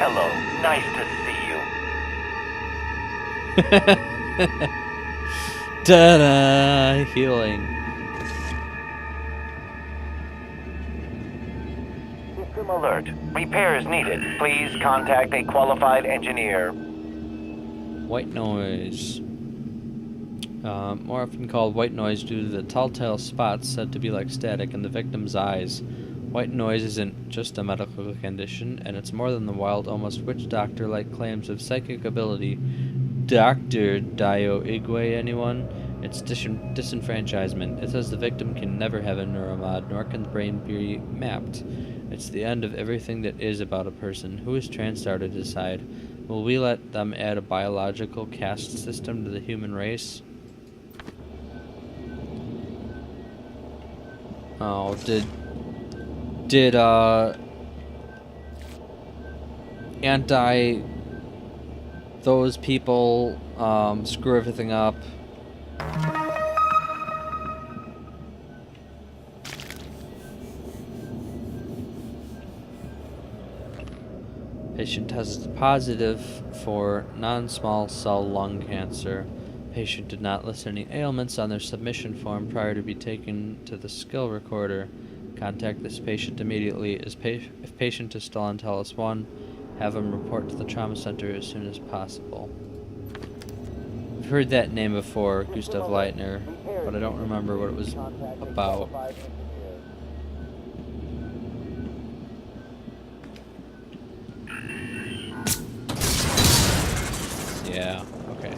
Hello, nice to see you. Ta-da! Healing. System alert. Repairs needed. Please contact a qualified engineer. White noise. More often called white noise due to the telltale spots said to be like static in the victim's eyes. White noise isn't just a medical condition, and it's more than the wild, almost witch doctor-like claims of psychic ability. Dr. Dio Igwe, anyone? It's disenfranchisement. It says the victim can never have a neuromod, nor can the brain be mapped. It's the end of everything that is about a person. Who is TranStar to decide? Will we let them add a biological caste system to the human race? Oh, did anti those people screw everything up? Patient tested positive for non-small cell lung cancer. Patient did not list any ailments on their submission form prior to be taken to the skill recorder. Contact this patient immediately. If patient is still on Telos 1, have him report to the trauma center as soon as possible. I've heard that name before, Gustav Leitner, but I don't remember what it was about. Yeah, okay.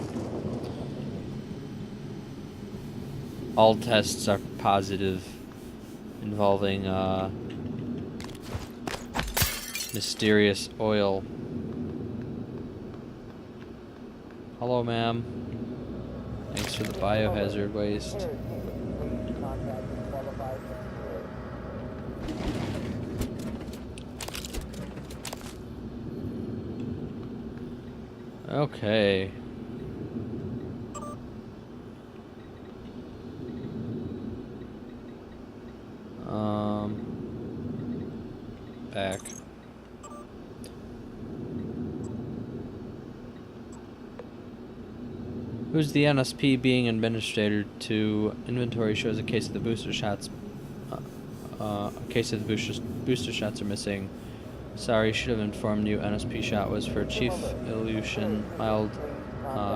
All tests are positive involving mysterious oil. Hello, ma'am. Thanks for the biohazard waste. Okay. Back. Who's the NSP being administered to? Inventory shows a case of the booster shots. A case of the booster shots are missing. Sorry, should have informed you. NSP shot was for Chief Illusion, mild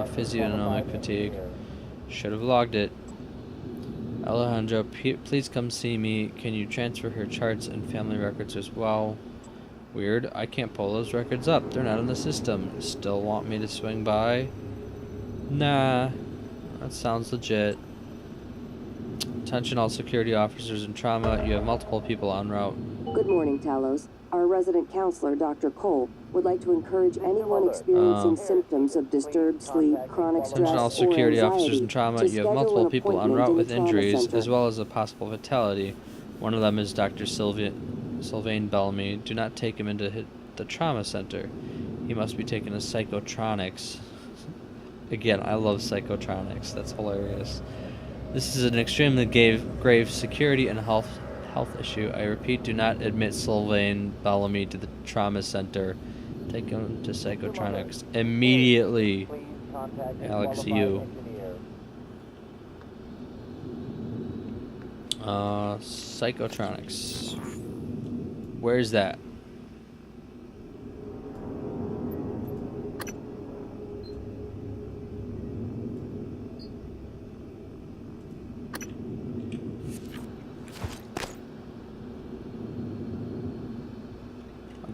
physiognomic fatigue. Should have logged it. Alejandro, please come see me. Can you transfer her charts and family records as well? Weird. I can't pull those records up. They're not in the system. Still want me to swing by? Nah. That sounds legit. Attention all security officers in trauma. You have multiple people en route. Good morning, Talos. Our resident counselor, Dr. Cole, would like to encourage anyone experiencing symptoms of disturbed sleep, chronic stress, Attention all security officers in trauma. You have multiple people en route with injuries, center. as well as a possible fatality. One of them is Dr. Sylvain Bellamy. Do not take him into the trauma center. He must be taken to psychotronics. Again, I love psychotronics. That's hilarious. This is an extremely grave security and health issue. I repeat, do not admit Sylvain Bellamy to the trauma center. Take him to psychotronics immediately. Alex, you. Psychotronics. Where's that?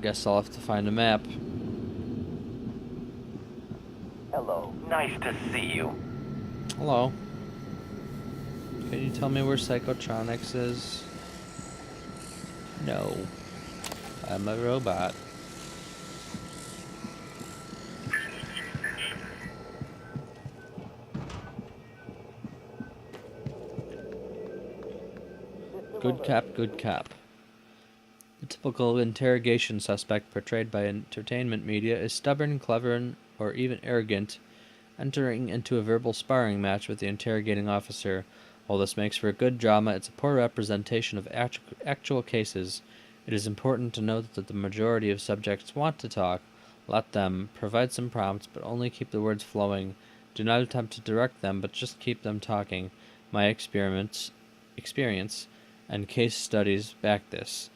Guess I'll have to find a map. Hello, nice to see you. Hello. Can you tell me where Psychotronics is? No. I'm a robot. Good cop, good cop. The typical interrogation suspect portrayed by entertainment media is stubborn, clever, or even arrogant, entering into a verbal sparring match with the interrogating officer. While this makes for a good drama, it's a poor representation of actual cases. It is important to note that the majority of subjects want to talk, Let them. Provide some prompts, but only keep the words flowing. Do not attempt to direct them, but just keep them talking. My experience and case studies back this.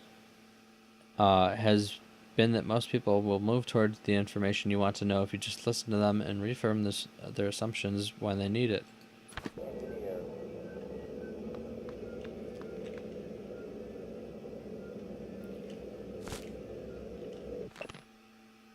Has been that most people will move towards the information you want to know if you just listen to them and reaffirm their assumptions when they need it.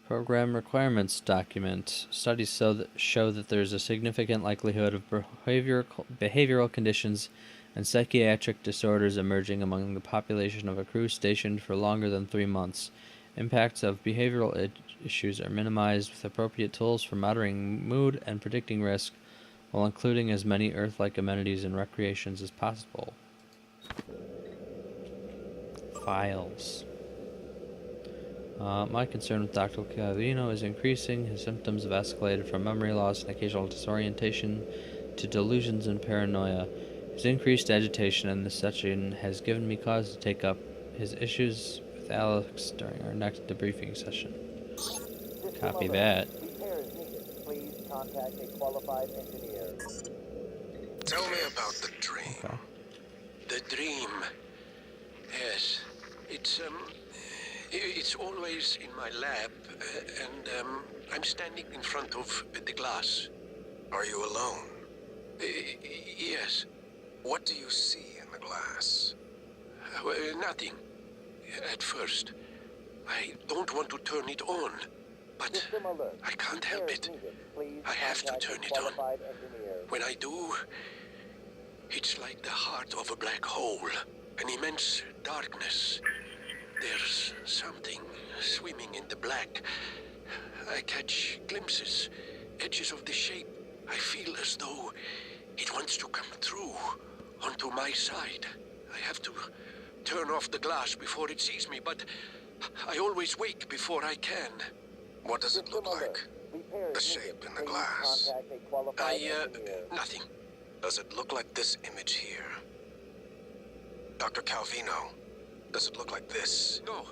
Program requirements document. Studies show that there is a significant likelihood of behavioral conditions and psychiatric disorders emerging among the population of a crew stationed for longer than 3 months. Impacts of behavioral issues are minimized with appropriate tools for monitoring mood and predicting risk, while including as many Earth-like amenities and recreations as possible. Files. My concern with Dr. Calvino is increasing. His symptoms have escalated from memory loss and occasional disorientation to delusions and paranoia. His increased agitation in this session has given me cause to take up his issues with Alex during our next debriefing session. Copy that. Repairs needed. Please contact a qualified engineer. Tell me about the dream. Okay. The dream. Yes. It's always in my lab, and I'm standing in front of the glass. Are you alone? Yes. What do you see in the glass? Nothing. At first. I don't want to turn it on, but System alert. I can't help Repairs it. needed. Please I have to contact a turn it on. qualified engineer. When I do, it's like the heart of a black hole, an immense darkness. There's something swimming in the black. I catch glimpses, edges of the shape. I feel as though it wants to come through onto my side. I have to turn off the glass before it sees me, but I always wake before I can. What does it look like? Repairs The needed. shape in the Please glass. contact a qualified engineer. Nothing. Does it look like this image here? Dr. Calvino, does it look like this? No,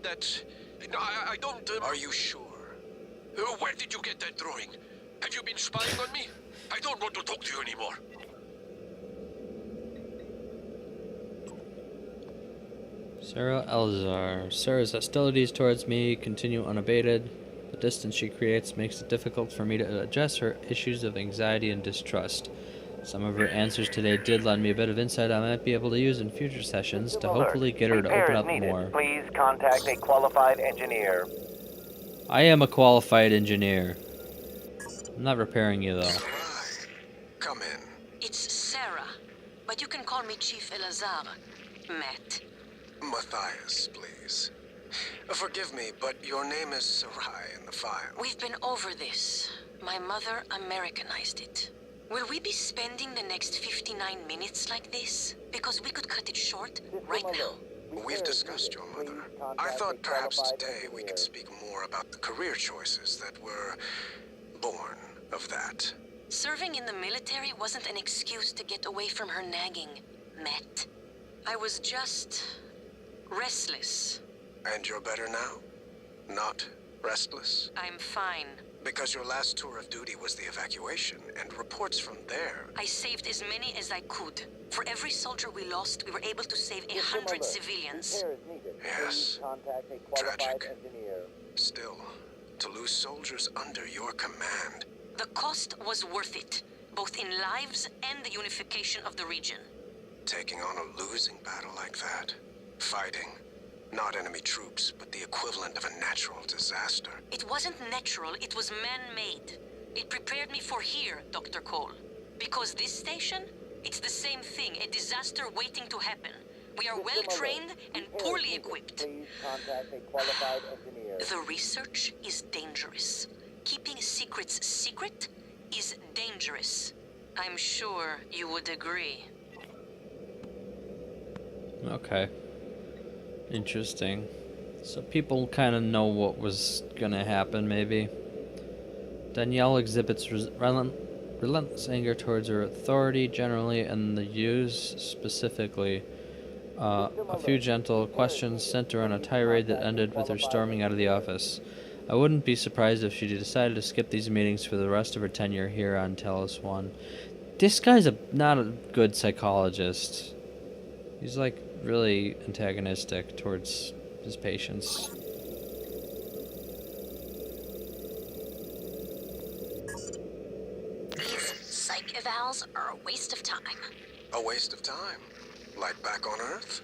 that's... No, I don't... Are you sure? Where did you get that drawing? Have you been spying on me? I don't want to talk to you anymore. Sarah Elzar. Sarah's hostilities towards me continue unabated. The distance she creates makes it difficult for me to address her issues of anxiety and distrust. Some of her answers today did lend me a bit of insight I might be able to use in future sessions to hopefully get her to open up more. Please contact a qualified engineer. I am a qualified engineer. I'm not repairing you, though. Sarai, come in. It's Sarah, but you can call me Chief Elazar. Matt. Matthias, please. Forgive me, but your name is Sarai in the file. We've been over this. My mother Americanized it. Will we be spending the next 59 minutes like this? Because we could cut it short right now. We've discussed your mother. I thought perhaps today we could speak more about the career choices that were born of that. Serving in the military wasn't an excuse to get away from her nagging, Matt. I was just restless. And you're better now? Not restless? I'm fine. Because your last tour of duty was the evacuation, and reports from there. I saved as many as I could. For every soldier we lost, we were able to save 100 civilians. Repairs needed. Yes. Please contact a qualified Tragic. engineer. Still, to lose soldiers under your command. The cost was worth it, both in lives and the unification of the region. Taking on a losing battle like that. Fighting. Not enemy troops, but the equivalent of a natural disaster. It wasn't natural, it was man-made. It prepared me for here, Dr. Cole. Because this station, it's the same thing, a disaster waiting to happen. We are well-trained and poorly equipped. Please contact a qualified engineer. The research is dangerous. Keeping secrets secret is dangerous. I'm sure you would agree. Okay. Interesting. So people kind of know what was gonna happen, maybe. Danielle exhibits relentless anger towards her authority generally, and the Hughes specifically. A few gentle questions sent her on a tirade that ended with her storming out of the office. I wouldn't be surprised if she decided to skip these meetings for the rest of her tenure here on Talos 1. This guy's not a good psychologist. He's like really antagonistic towards his patients. These psych evals are a waste of time. A waste of time. Like back on Earth?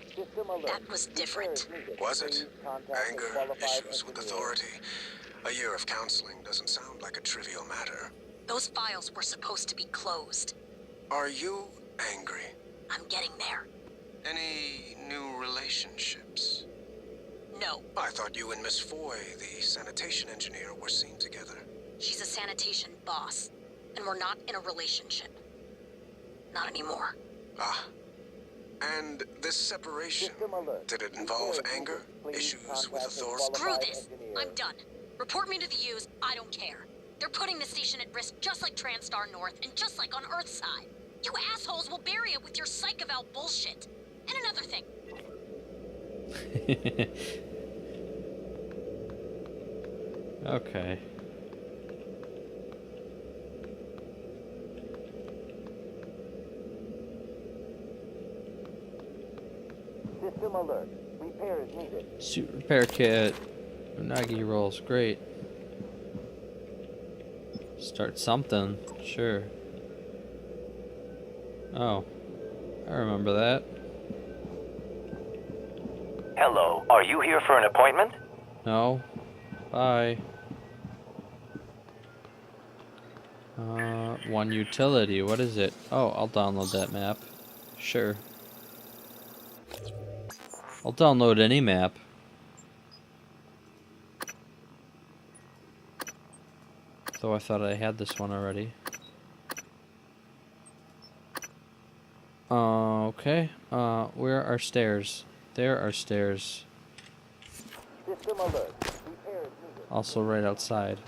That was different. Was it? Anger, issues with authority. A year of counseling doesn't sound like a trivial matter. Those files were supposed to be closed. Are you angry? I'm getting there. Any new relationships? No, I thought you and Miss Foy, the sanitation engineer, were seen together. she's a sanitation boss, and we're not in a relationship. Not anymore. Ah. And this separation, did it involve anger? Issues with authority? Screw this! I'm done. Report me to the U's, I don't care. They're putting the station at risk just like TranStar North and just like on Earthside. You assholes will bury it with your psych eval bullshit. And another thing. Okay. System alert. Repair is needed. Suit repair kit. Unagi rolls. Great. Start something. Sure. Oh. I remember that. Hello. Are you here for an appointment? No. Bye. One utility. What is it? Oh, I'll download that map. Sure. I'll download any map. Though I thought I had this one already. Okay. Where are stairs? There are stairs. System alert. Repair is needed. Also right outside.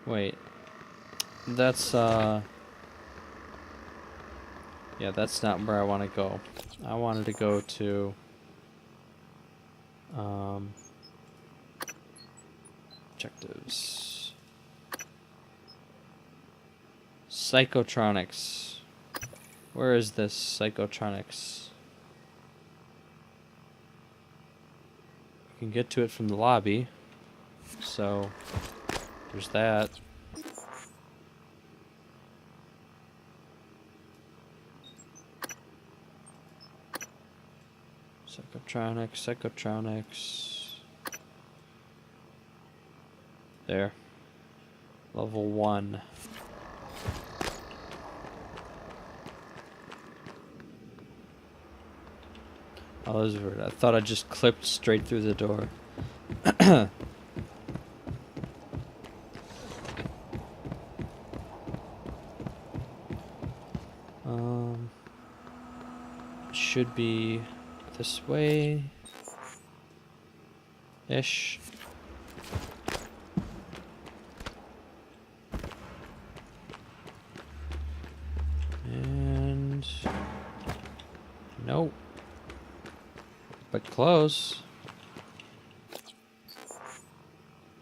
Wait. That's, yeah, that's not where I want to go. I wanted to go to, objectives. Psychotronics. Where is this Psychotronics? I can get to it from the lobby. So, there's that. Psychotronics. There. Level 1. Oh, that was weird. I thought I just clipped straight through the door. Should be this way ish. And nope. But close.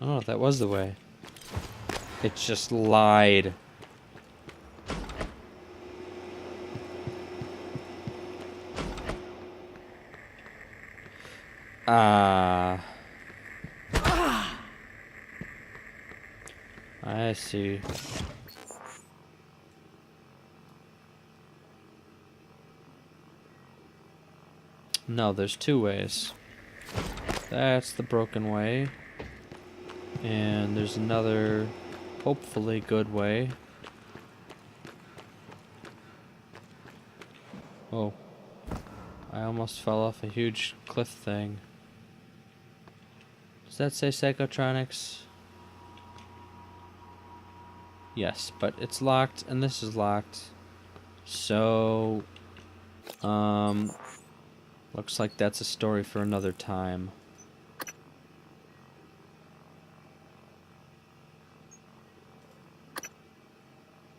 Oh, that was the way. It just lied. I see. No, there's two ways. That's the broken way. And there's another, hopefully good way. Oh. I almost fell off a huge cliff thing. Does that say Psychotronics? Yes, but it's locked and this is locked. So, looks like that's a story for another time.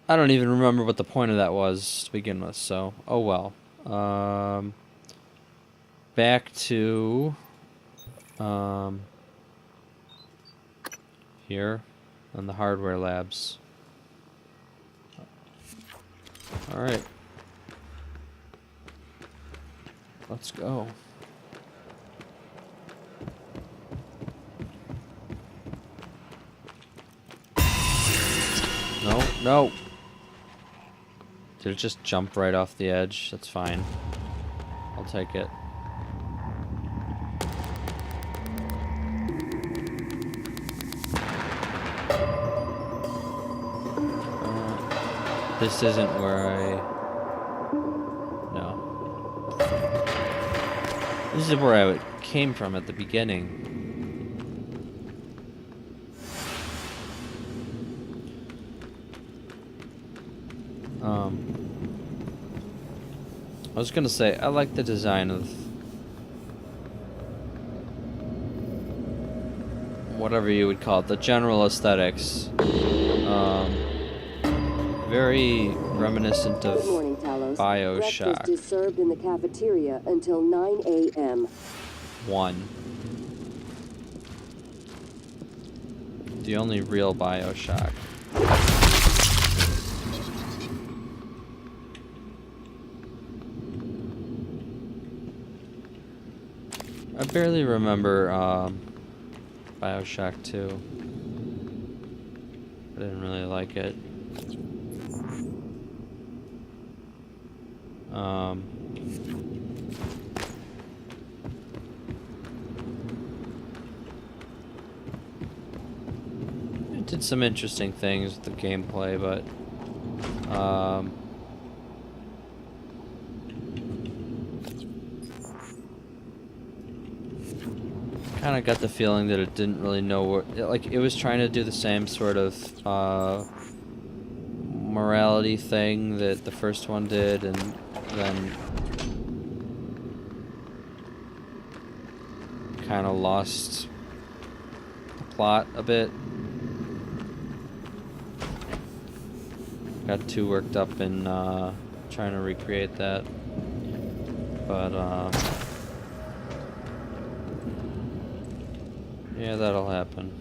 I don't even remember what the point of that was to begin with, so, oh well. Back to, here, in the hardware labs. Alright. Let's go. No, no! Did it just jump right off the edge? That's fine. I'll take it. This isn't where I... No. This is where I came from at the beginning. I was gonna say, I like the design of whatever you would call it, the general aesthetics. Very reminiscent of Good morning, Talos. BioShock. Breakfast is served in the cafeteria until 9 a.m. 1. The only real BioShock. I barely remember BioShock 2. I didn't really like it. It did some interesting things with the gameplay, but kind of got the feeling that it didn't really know what, like, it was trying to do the same sort of morality thing that the first one did, and then kind of lost the plot a bit. Got too worked up in trying to recreate that, but yeah, that'll happen.